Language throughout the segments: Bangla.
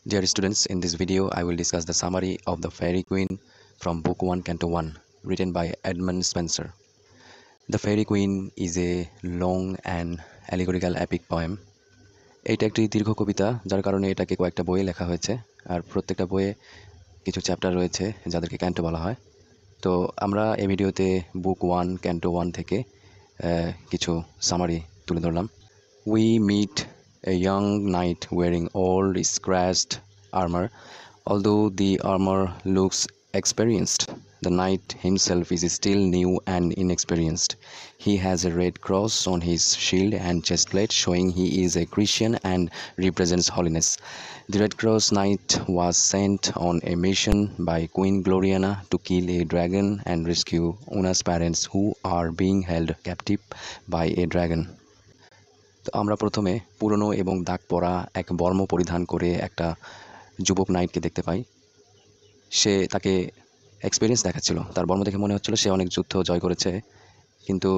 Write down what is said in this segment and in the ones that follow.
Dear students, in this video I will discuss the summary of The Fairy Queen from Book 1, Canto 1, written by Edmund Spenser. The Fairy Queen is a long and allegorical epic poem. এটা একটি দীর্ঘ কবিতা, যার কারণে এটাকে কয়েকটা বইয়ে লেখা হয়েছে, আর প্রত্যেকটা বইয়ে কিছু চ্যাপ্টার রয়েছে যাদেরকে ক্যান্টো বলা হয়। তো আমরা এই ভিডিওতে বুক 1, ক্যান্টো 1 থেকে কিছু সামারি তুলে ধরলাম। We meet a young knight wearing old, scratched armor. Although the armor looks experienced, the knight himself is still new and inexperienced. He has a red cross on his shield and chestplate, showing he is a Christian and represents holiness. The Red Cross Knight was sent on a mission by Queen Gloriana to kill a dragon and rescue Una's parents, who are being held captive by a dragon. তো আমরা প্রথমে পুরনো এবং দাগ পরা এক বর্ম পরিধান করে একটা যুবক নাইটকে দেখতে পাই। তাকে এক্সপিরিয়েন্স দেখাচ্ছিল। তার বর্ম দেখে মনে হচ্ছিল সে অনেক যুদ্ধ জয় করেছে, কিন্তু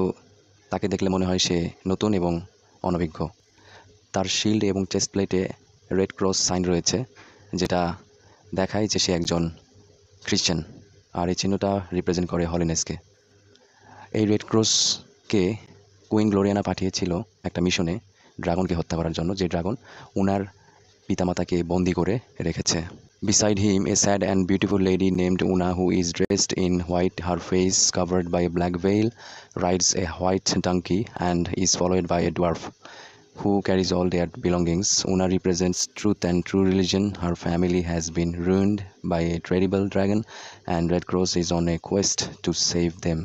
তাকে দেখলে মনে হয় সে নতুন এবং অনভিজ্ঞ। তার শিল্ড এবং চেস্ট প্লেটে রেড ক্রস সাইন রয়েছে, যেটা দেখায় যে সে একজন খ্রিশ্চান, আর এই চিহ্নটা রিপ্রেজেন্ট করে হলিনেসকে। এই রেড ক্রসকে কুইন গ্লোরিয়ানা পাঠিয়েছিল একটা মিশনে ড্রাগনকে হত্যা করার জন্য, যে ড্রাগন উনার পিতামাতাকে বন্দি করে রেখেছে। Beside him, a sad and beautiful lady named Una, who is dressed in white, her face covered by a black veil, rides a white donkey and is followed by a dwarf who carries all their belongings. Una represents truth and true religion. Her family has been ruined by a terrible dragon, and Red Cross is on a quest to save them.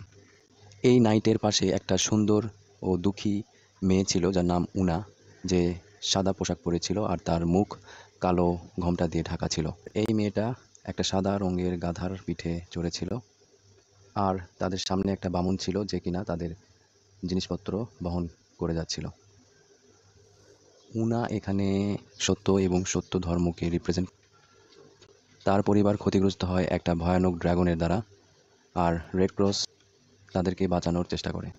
এই নাইটের পাশে একটা সুন্দর ও দুঃখী মেয়ে ছিল, যার নাম উনা, যে সাদা পোশাক পরেছিল আর তার মুখ কালো ঘোমটা দিয়ে ঢাকা ছিল। এই মেয়েটা একটা সাদা রঙের গাধার পিঠে চড়েছিল, আর তাদের সামনে একটা বামুন ছিল যে কিনা তাদের জিনিসপত্র বহন করে যাচ্ছিল। উনা এখানে সত্য এবং সত্য ধর্মকে রিপ্রেজেন্ট। তার পরিবার ক্ষতিগ্রস্ত হয় একটা ভয়ানক ড্রাগনের দ্বারা, আর রেড ক্রস তাদেরকে বাঁচানোর চেষ্টা করে।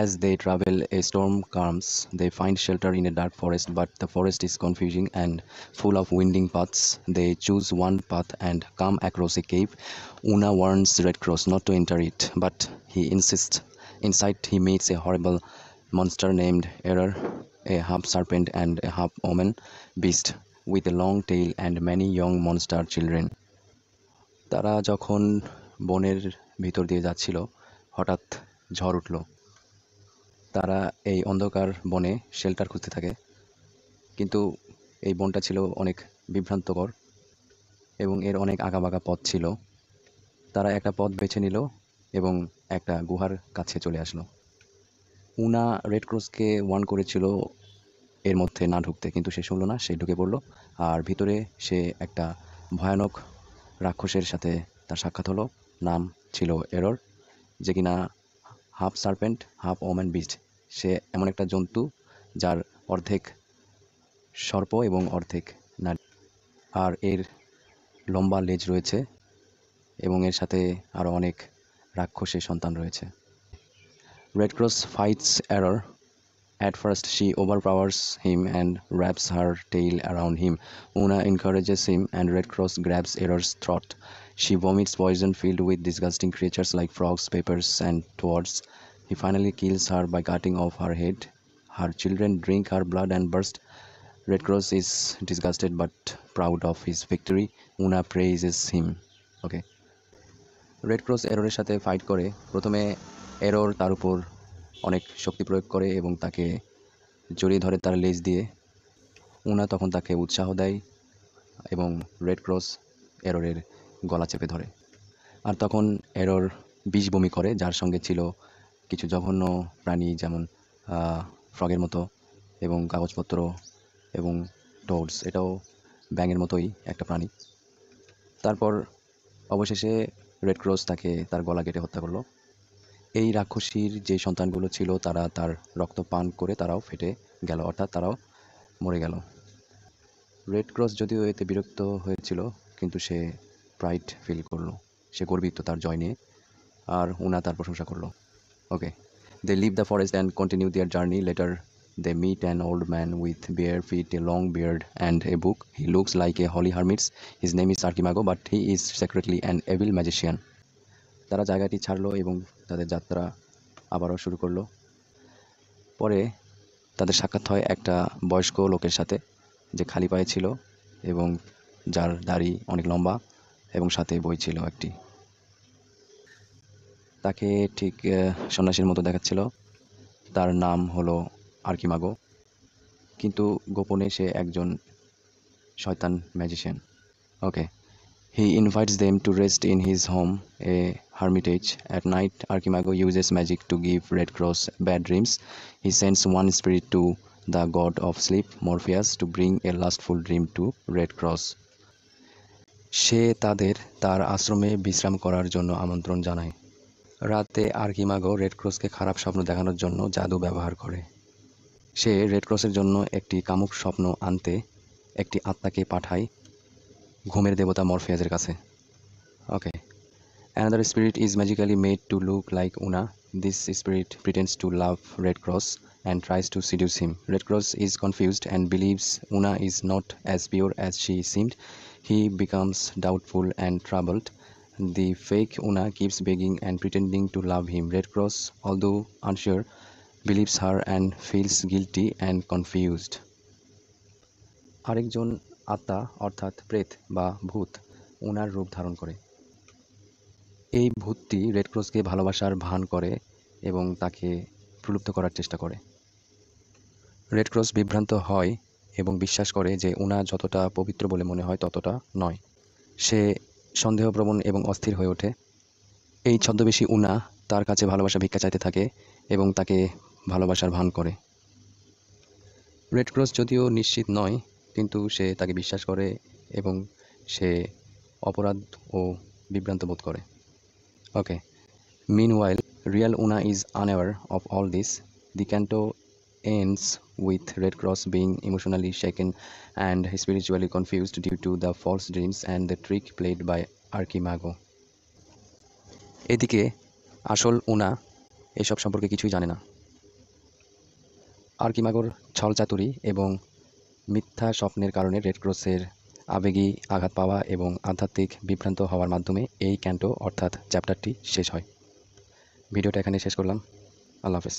As they travel, a storm comes. They find shelter in a dark forest, but the forest is confusing and full of winding paths. They choose one path and come across a cave. Una warns Red Cross not to enter it, but he insists. Inside, he meets a horrible monster named Error, a half serpent and a half omen beast with a long tail and many young monster children. তারা যখন বনের ভিতর দিয়ে যাচ্ছিল, হঠাৎ ঝড় উঠল। তারা এই অন্ধকার বনে শেল্টার খুঁজতে থাকে, কিন্তু এই বনটা ছিল অনেক বিভ্রান্তকর এবং এর অনেক আঁকাবাঁকা পথ ছিল। তারা একটা পথ বেছে নিল এবং একটা গুহার কাছে চলে আসলো। উনা রেড ক্রসকে ওয়ার্ন করেছিল এর মধ্যে না ঢুকতে, কিন্তু সে শুনল না, সে ঢুকে পড়ল। আর ভিতরে সে একটা ভয়ানক রাক্ষসের সাথে তার সাক্ষাৎ হলো। নাম ছিল এরর, যে কিনা half serpent half woman beast. সে এমন একটা জন্তু যার অর্ধেক সর্প এবং অর্ধেক নারী, আর এর লম্বা লেজ রয়েছে এবং এর সাথে আরও অনেক রাক্ষসের সন্তান রয়েছে। Red cross fights error. At first she overpowers him and wraps her tail around him. Una encourages him and Red Cross grabs Error's throat. She vomits poison filled with disgusting creatures like frogs, peppers and toads. He finally kills her by cutting off her head. Her children drink her blood and burst. Red Cross is disgusted but proud of his victory. Una praises him. Okay. Red cross এররের সাথে ফাইট করে। প্রথমে এরর তার উপর অনেক শক্তি প্রয়োগ করে এবং তাকে জড়িয়ে ধরে তার লেজ দিয়ে। উনা তখন তাকে উৎসাহ দেয় এবং রেড ক্রস এররের গলা চেপে ধরে। আর তখন এরর বিষ বমি করে, যার সঙ্গে ছিল কিছু জঘন্য প্রাণী, যেমন ফ্রগের মতো এবং কাগজপত্র এবং টোডস, এটাও ব্যাঙের মতোই একটা প্রাণী। তারপর অবশেষে রেড ক্রস তাকে তার গলা কেটে হত্যা করলো। এই রাক্ষসীর যে সন্তানগুলো ছিল তারা তার রক্ত পান করে তারাও ফেটে গেল, অর্থাৎ তারাও মরে গেল। রেড ক্রস যদিও এতে বিরক্ত হয়েছিল, কিন্তু সে প্রাইড ফিল করলো, সে গর্বিত তার জয় নিয়ে, আর উনা তার প্রশংসা করলো। Okay, they leave the forest and continue their journey. Later They meet an old man with bare feet, a long beard, and a book. He looks like a holy hermit. His name is Archimago, but he is secretly an evil magician. তারা জায়গাটি ছাড়লো এবং তাদের যাত্রা আবারও শুরু করলো। পরে তাদের সাক্ষাৎ হয় একটা বয়স্ক লোকের সাথে, যে খালি পায়ে ছিল এবং যার দাড়ি অনেক লম্বা এবং সাথে বই ছিল একটি। তাকে ঠিক সন্ন্যাসীর মতো দেখাচ্ছিল। তার নাম হলো আর্কিমাগো, কিন্তু গোপনে সে একজন শয়তান magician. Okay, he invites them to rest in his home, a hermitage. At night, Archimago uses magic to give Red Cross bad dreams. He sends one spirit to the god of sleep, Morpheus, to bring a lustful dream to Red Cross. সে তার আশ্রমে বিশ্রাম করার জন্য আমন্ত্রণ জানায়। রাতে আর্কিমাগো রেড ক্রসকে খারাপ স্বপ্ন দেখানোর জন্য জাদু ব্যবহার করে। সে রেড ক্রসের জন্য একটি কামুক স্বপ্ন আনতে একটি আত্মাকে পাঠায় ঘুমের দেবতা মরফিয়াসের কাছে। ওকে, another spirit is magically made to look like Una. This spirit pretends to love Red Cross and tries to seduce him. Red Cross is confused and believes Una is not as pure as she seemed. He becomes doubtful and troubled. The fake Una keeps begging and pretending to love him. Red Cross, although unsure, believes her and feels guilty and confused. আরেকজন আত্মা অর্থাৎ প্রেত বা ভূত উনার রূপ ধারণ করে। এই ভূতটি রেড ক্রসকে ভালোবাসার ভান করে এবং তাকে প্রলুব্ধ করার চেষ্টা করে। রেড ক্রস বিভ্রান্ত হয় এবং বিশ্বাস করে যে উনা যতটা পবিত্র বলে মনে হয় ততটা নয়। সে সন্দেহপ্রবণ এবং অস্থির হয়ে ওঠে। এই ছদ্মবেশী উনা তার কাছে ভালোবাসা ভিক্ষা চাইতে থাকে এবং তাকে ভালোবাসার ভান করে। রেড ক্রস যদিও নিশ্চিত নয়, কিন্তু সে তাকে বিশ্বাস করে এবং সে অপরাধ ও বিভ্রান্ত বোধ করে। ওকে, meanwhile, real Una is unaware of all this. The canto ends with Red Cross being emotionally shaken and spiritually confused due to the false dreams and the trick played by Archimago. এদিকে আসল উনা এসব সম্পর্কে কিছুই জানে না। আর্কিমাগোর ছলচাতুরি এবং মিথ্যা স্বপ্নের কারণে রেড ক্রসের আবেগী আঘাত পাওয়া এবং আধ্যাত্মিক বিভ্রান্ত হওয়ার মাধ্যমে এই ক্যান্টো অর্থাৎ চ্যাপ্টারটি শেষ হয়। ভিডিওটা এখানে শেষ করলাম। আল্লাহ হাফেজ।